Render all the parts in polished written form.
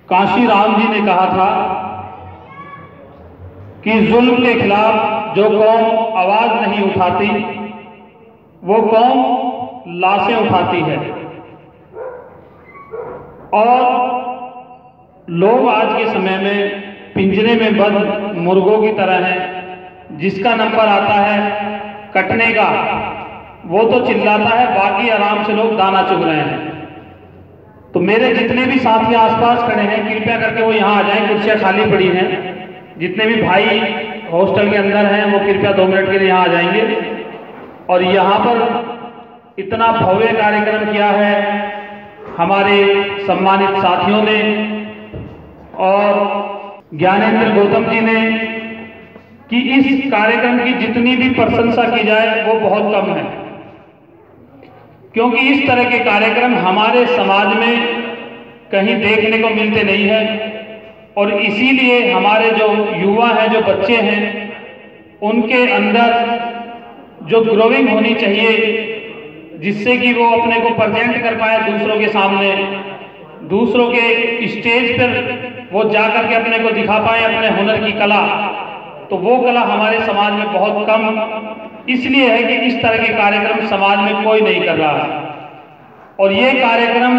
काशी राम जी ने कहा था कि जुल्म के खिलाफ जो कौम आवाज नहीं उठाती वो कौम लाशें उठाती है। और लोग आज के समय में पिंजरे में बंद मुर्गों की तरह हैं। जिसका नंबर आता है कटने का वो तो चिल्लाता है, बाकी आराम से लोग दाना चुग रहे हैं। तो मेरे जितने भी साथी आसपास खड़े हैं कृपया करके वो यहाँ आ जाएं, कुर्सियाँ खाली पड़ी हैं। जितने भी भाई हॉस्टल के अंदर हैं वो कृपया 2 मिनट के लिए यहाँ आ जाएंगे। और यहाँ पर इतना भव्य कार्यक्रम किया है हमारे सम्मानित साथियों ने और ज्ञानेंद्र गौतम जी ने कि इस कार्यक्रम की जितनी भी प्रशंसा की जाए वो बहुत कम है, क्योंकि इस तरह के कार्यक्रम हमारे समाज में कहीं देखने को मिलते नहीं है। और इसीलिए हमारे जो युवा हैं, जो बच्चे हैं, उनके अंदर जो ग्रोइंग होनी चाहिए जिससे कि वो अपने को प्रेजेंट कर पाए दूसरों के सामने, दूसरों के स्टेज पर वो जाकर के अपने को दिखा पाए अपने हुनर की कला, तो वो कला हमारे समाज में बहुत कम इसलिए है कि इस तरह के कार्यक्रम समाज में कोई नहीं कर रहा है। और ये कार्यक्रम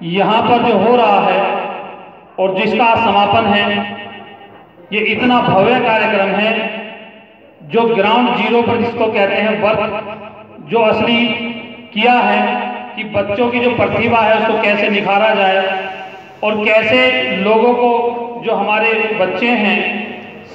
यहाँ पर जो हो रहा है और जिसका समापन है, ये इतना भव्य कार्यक्रम है जो ग्राउंड जीरो पर जिसको कहते हैं वर्क जो असली किया है कि बच्चों की जो प्रतिभा है उसको कैसे निखारा जाए और कैसे लोगों को जो हमारे बच्चे हैं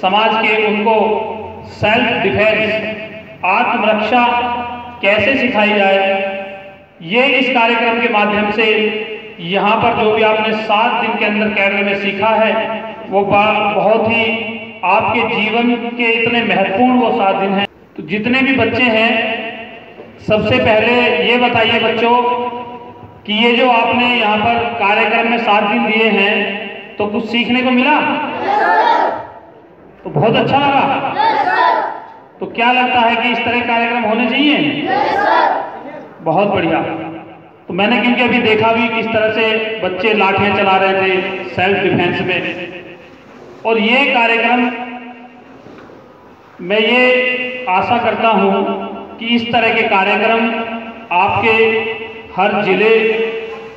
समाज के उनको सेल्फ डिफेंस आत्मरक्षा कैसे सिखाई जाए। ये इस कार्यक्रम के माध्यम से यहाँ पर जो भी आपने 7 दिन के अंदर कैडर में सीखा है वो बहुत ही आपके जीवन के इतने महत्वपूर्ण वो 7 दिन हैं। तो जितने भी बच्चे हैं सबसे पहले ये बताइए बच्चों कि ये जो आपने यहाँ पर कार्यक्रम में 7 दिन दिए हैं तो कुछ सीखने को मिला? तो बहुत अच्छा लगा। तो क्या लगता है कि इस तरह कार्यक्रम होने चाहिए? बहुत बढ़िया। तो मैंने क्योंकि अभी देखा भी किस तरह से बच्चे लाठियां चला रहे थे सेल्फ डिफेंस में, और ये कार्यक्रम मैं ये आशा करता हूं कि इस तरह के कार्यक्रम आपके हर जिले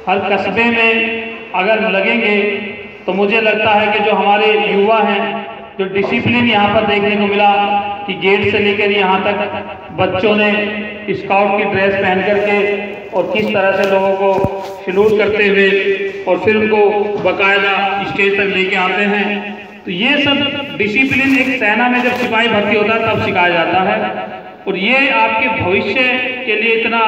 हर कस्बे में अगर लगेंगे तो मुझे लगता है कि जो हमारे युवा हैं, जो डिसिप्लिन यहाँ पर देखने को मिला कि गेट से लेकर यहाँ तक बच्चों ने स्काउट की ड्रेस पहन करके और किस तरह से लोगों को सैल्यूट करते हुए और फिर उनको बाकायदा स्टेज तक लेके आते हैं, तो ये सब डिसिप्लिन एक सेना में जब सिपाही भर्ती होता है तब सिखाया जाता है। और ये आपके भविष्य के लिए इतना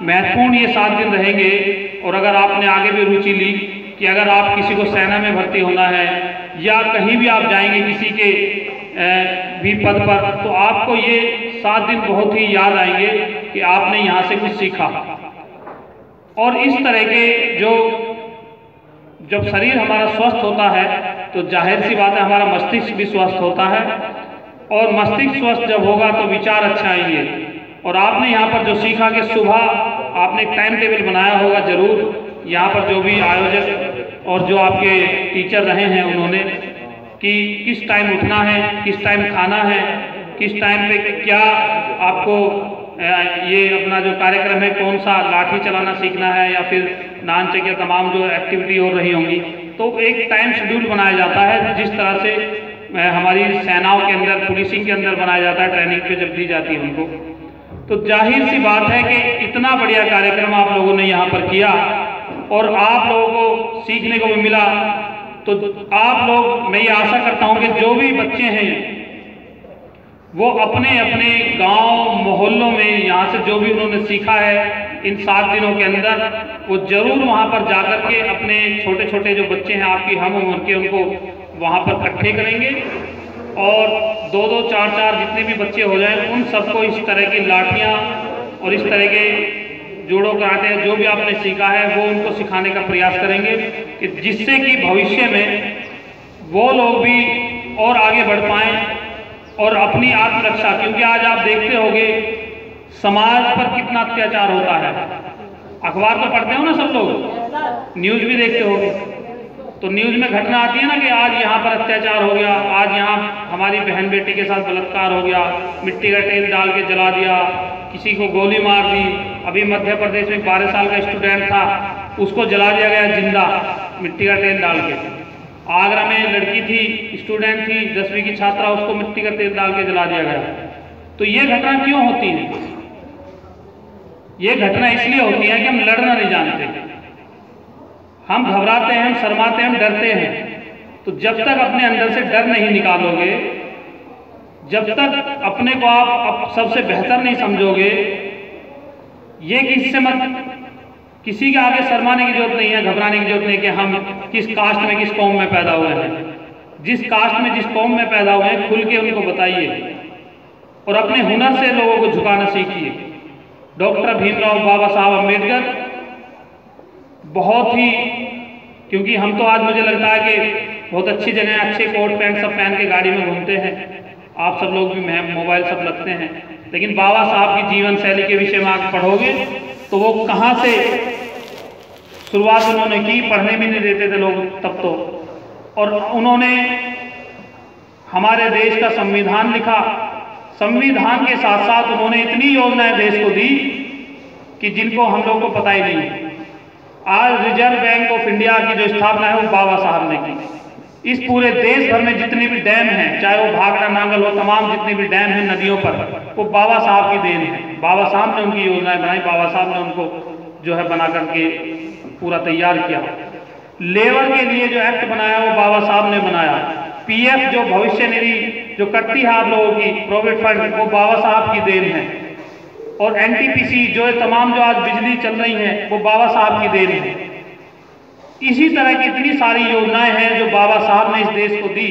महत्वपूर्ण ये 7 दिन रहेंगे। और अगर आपने आगे भी रुचि ली कि अगर आप किसी को सेना में भर्ती होना है या कहीं भी आप जाएंगे किसी के भी पद पर, तो आपको ये 7 दिन बहुत ही याद आएंगे कि आपने यहाँ से कुछ सीखा। और इस तरह के जब शरीर हमारा स्वस्थ होता है तो जाहिर सी बात है हमारा मस्तिष्क भी स्वस्थ होता है, और मस्तिष्क स्वस्थ जब होगा तो विचार अच्छा आएंगे। और आपने यहाँ पर जो सीखा कि सुबह आपने एक टाइम टेबल बनाया होगा जरूर, यहाँ पर जो भी आयोजक और जो आपके टीचर रहे हैं उन्होंने, कि किस टाइम उठना है, किस टाइम खाना है, किस टाइम पे क्या आपको ये अपना जो कार्यक्रम है कौन सा लाठी चलाना सीखना है या फिर नान चकिया तमाम जो एक्टिविटी हो रही होंगी, तो एक टाइम शेड्यूल बनाया जाता है जिस तरह से हमारी सेनाओं के अंदर पुलिसिंग के अंदर बनाया जाता है, ट्रेनिंग पे जब दी जाती है उनको। तो जाहिर सी बात है कि इतना बढ़िया कार्यक्रम आप लोगों ने यहाँ पर किया और आप लोगों को सीखने को भी मिला। तो आप लोग, मैं ये आशा करता हूँ कि जो भी बच्चे हैं वो अपने अपने गांव मोहल्लों में यहाँ से जो भी उन्होंने सीखा है इन 7 दिनों के अंदर, वो जरूर वहाँ पर जाकर के अपने छोटे छोटे जो बच्चे हैं आपकी हम उम्र के, उनको वहाँ पर इकट्ठे करेंगे और 2-2, 4-4 जितने भी बच्चे हो जाएं उन सबको इस तरह की लाठियाँ और इस तरह के जोड़ो कराटे जो भी आपने सीखा है वो उनको सिखाने का प्रयास करेंगे कि जिससे कि भविष्य में वो लोग भी और आगे बढ़ पाएं और अपनी आत्मरक्षा, क्योंकि आज आप देखते होंगे समाज पर कितना अत्याचार होता है। अखबार तो पढ़ते हो ना सब लोग, न्यूज भी देखते होंगे, तो न्यूज़ में घटना आती है ना कि आज यहाँ पर अत्याचार हो गया, आज यहाँ हमारी बहन बेटी के साथ बलात्कार हो गया, मिट्टी का तेल डाल के जला दिया, किसी को गोली मार दी। अभी मध्य प्रदेश में 12 साल का स्टूडेंट था, उसको जला दिया गया जिंदा मिट्टी का तेल डाल के। आगरा में लड़की थी, स्टूडेंट थी, 10वीं की छात्रा, उसको मिट्टी का तेल डाल के जला दिया गया। तो ये घटना क्यों होती है? ये घटना इसलिए होती है कि हम लड़ना नहीं जानते, हम घबराते हैं, हम शर्माते हैं, हम डरते हैं। तो जब तक अपने अंदर से डर नहीं निकालोगे, जब तक अपने को आप सबसे बेहतर नहीं समझोगे, ये किससे मत, किसी के आगे शर्माने की जरूरत नहीं है, घबराने की जरूरत नहीं कि हम किस कास्ट में, किस कौम में पैदा हुए हैं। जिस कास्ट में, जिस कौम में पैदा हुए हैं, खुल के उनको बताइए और अपने हुनर से लोगों को झुकाना सीखिए। डॉक्टर भीमराव बाबा साहब अम्बेडकर बहुत ही, क्योंकि हम तो आज मुझे लगता है कि बहुत अच्छी जगह अच्छे कोट पैंट सब पहन के गाड़ी में घूमते हैं, आप सब लोग भी मोबाइल सब रखते हैं, लेकिन बाबा साहब की जीवन शैली के विषय में आप पढ़ोगे तो वो कहाँ से शुरुआत उन्होंने की, पढ़ने भी नहीं देते थे लोग तब तो, और उन्होंने हमारे देश का संविधान लिखा। संविधान के साथ साथ उन्होंने इतनी योजनाएं देश को दी कि जिनको हम लोग को पता ही नहीं। आज रिजर्व बैंक ऑफ इंडिया की जो स्थापना है वो बाबा साहब ने की। इस पूरे देश भर में जितने भी डैम हैं, चाहे वो भाखड़ा नांगल हो, तमाम जितने भी डैम हैं नदियों पर, वो बाबा साहब की देन है। बाबा साहब ने उनकी योजनाएं बनाई, बाबा साहब ने उनको जो है बना करके पूरा तैयार किया। लेबर के लिए जो एक्ट बनाया वो बाबा साहब ने बनाया। पीएफ जो भविष्य निधि जो कटती है आप लोगों की, प्रोविडेंट फंड, वो बाबा साहब की देन है। और एनटीपीसी जो तमाम जो आज बिजली चल रही हैं वो बाबा साहब की देन है। इसी तरह की इतनी सारी योजनाएं हैं जो बाबा साहब ने इस देश को दी,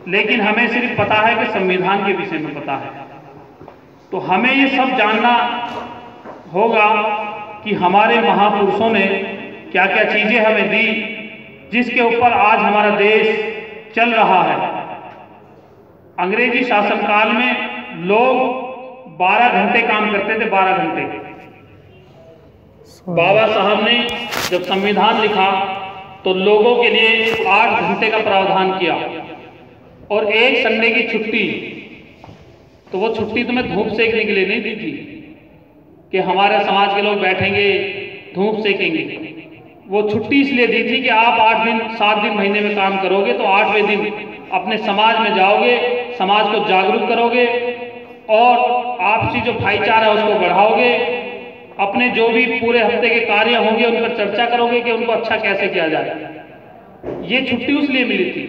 लेकिन हमें सिर्फ पता है कि संविधान के विषय में पता है। तो हमें ये सब जानना होगा कि हमारे महापुरुषों ने क्या क्या चीजें हमें दी, जिसके ऊपर आज हमारा देश चल रहा है। अंग्रेजी शासनकाल में लोग 12 घंटे काम करते थे, 12 घंटे। बाबा साहब ने जब संविधान लिखा तो लोगों के लिए 8 घंटे का प्रावधान किया और एक संडे की छुट्टी। तो वो छुट्टी तुम्हें धूप सेकने के लिए नहीं दी थी कि हमारे समाज के लोग बैठेंगे धूप सेकेंगे। वो छुट्टी इसलिए दी थी कि आप 8 दिन 7 दिन महीने में काम करोगे तो 8वें दिन अपने समाज में जाओगे, समाज को जागरूक करोगे और आपसी जो भाईचारा है उसको बढ़ाओगे। अपने जो भी पूरे हफ्ते के कार्य होंगे उन पर चर्चा करोगे कि उनको अच्छा कैसे किया जाए। ये छुट्टी उसलिए मिली थी।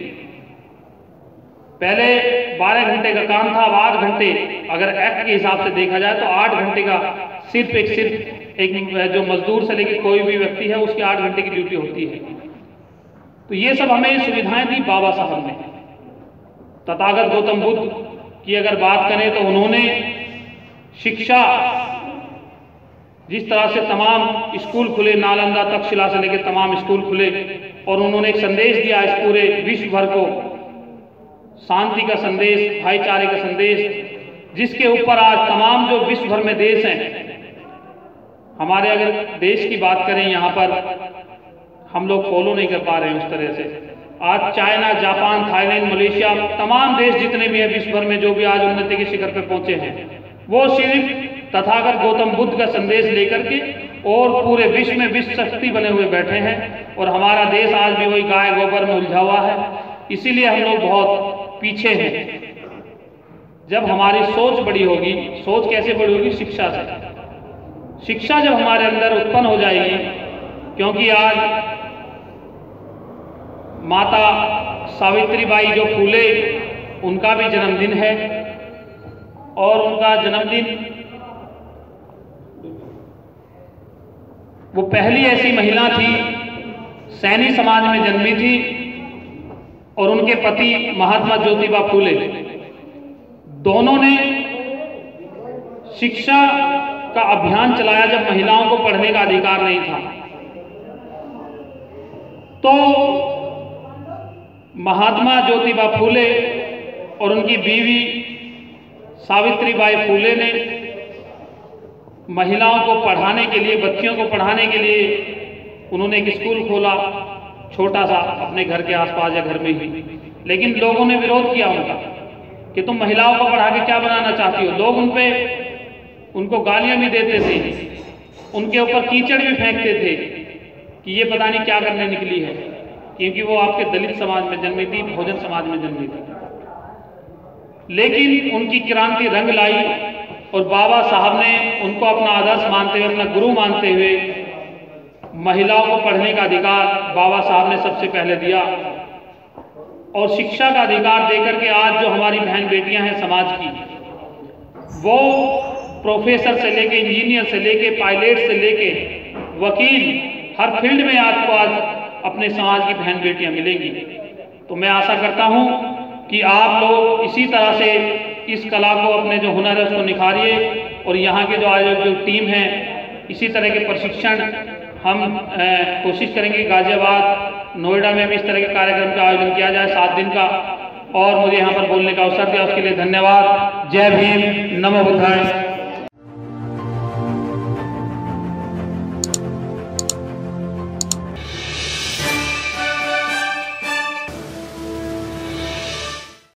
पहले 12 घंटे का काम था, अब 8 घंटे। अगर एक्ट के हिसाब से देखा जाए तो 8 घंटे का सिर्फ एक जो मजदूर से लेकर कोई भी व्यक्ति है उसकी 8 घंटे की ड्यूटी होती है। तो ये सब हमें सुविधाएं दी बाबा साहब ने। तथागत गौतम बुद्ध की अगर बात करें तो उन्होंने शिक्षा, जिस तरह से तमाम स्कूल खुले, नालंदा तक्षशिला से लेकर तमाम स्कूल खुले, और उन्होंने एक संदेश दिया इस पूरे विश्व भर को, शांति का संदेश, भाईचारे का संदेश, जिसके ऊपर आज तमाम जो विश्व भर में देश हैं, हमारे अगर देश की बात करें यहाँ पर हम लोग फॉलो नहीं कर पा रहे हैं उस तरह से। आज चाइना, जापान, थाईलैंड, मलेशिया, तमाम देश जितने भी हैं विश्व भर में जो भी आज उन्नति के शिखर पर पहुंचे हैं, वो सिर्फ तथागत गौतम बुद्ध का संदेश लेकर के और पूरे विश्व में विश्व शक्ति बने हुए बैठे हैं। और हमारा देश आज भी वही गाय गोबर में उलझा हुआ है। इसीलिए हम लोग बहुत पीछे हैं। जब हमारी सोच बड़ी होगी, सोच कैसे बड़ी होगी? शिक्षा से। शिक्षा जब हमारे अंदर उत्पन्न हो जाएगी, क्योंकि आज माता सावित्रीबाई जो फूले, उनका भी जन्मदिन है और उनका जन्मदिन, वो पहली ऐसी महिला थी, सैनी समाज में जन्मी थी, और उनके पति महात्मा ज्योतिबा फूले, दोनों ने शिक्षा का अभियान चलाया जब महिलाओं को पढ़ने का अधिकार नहीं था। तो महात्मा ज्योतिबा फूले और उनकी बीवी सावित्रीबाई फूले ने महिलाओं को पढ़ाने के लिए, बच्चियों को पढ़ाने के लिए उन्होंने एक स्कूल खोला, छोटा सा अपने घर के आसपास या घर में ही, लेकिन लोगों ने विरोध किया उनका कि तुम महिलाओं को पढ़ा के क्या बनाना चाहती हो। लोग उनको गालियां भी देते थे, उनके ऊपर कीचड़ भी फेंकते थे कि ये पता नहीं क्या करने निकली है, क्योंकि वो आपके दलित समाज में जन्मी थी, बहुजन समाज में जन्मी थी। लेकिन उनकी क्रांति रंग लाई और बाबा साहब ने उनको अपना आदर्श मानते हुए, अपना गुरु मानते हुए महिलाओं को पढ़ने का अधिकार बाबा साहब ने सबसे पहले दिया। और शिक्षा का अधिकार देकर के आज जो हमारी बहन बेटियां हैं समाज की, वो प्रोफेसर से लेके, इंजीनियर से लेके, पायलट से लेके वकील, हर फील्ड में आपको आज अपने समाज की बहन बेटियां मिलेंगी। तो मैं आशा करता हूं कि आप लोग इसी तरह से इस कला को, अपने जो हुनर है उसको निखारिए, और यहाँ के जो आयोजक जो टीम है, इसी तरह के प्रशिक्षण हम कोशिश करेंगे गाजियाबाद, नोएडा में भी इस तरह के कार्यक्रम का आयोजन किया जाए 7 दिन का। और मुझे यहाँ पर बोलने का अवसर दिया उसके लिए धन्यवाद। जय भीम, नमो बुद्धाय।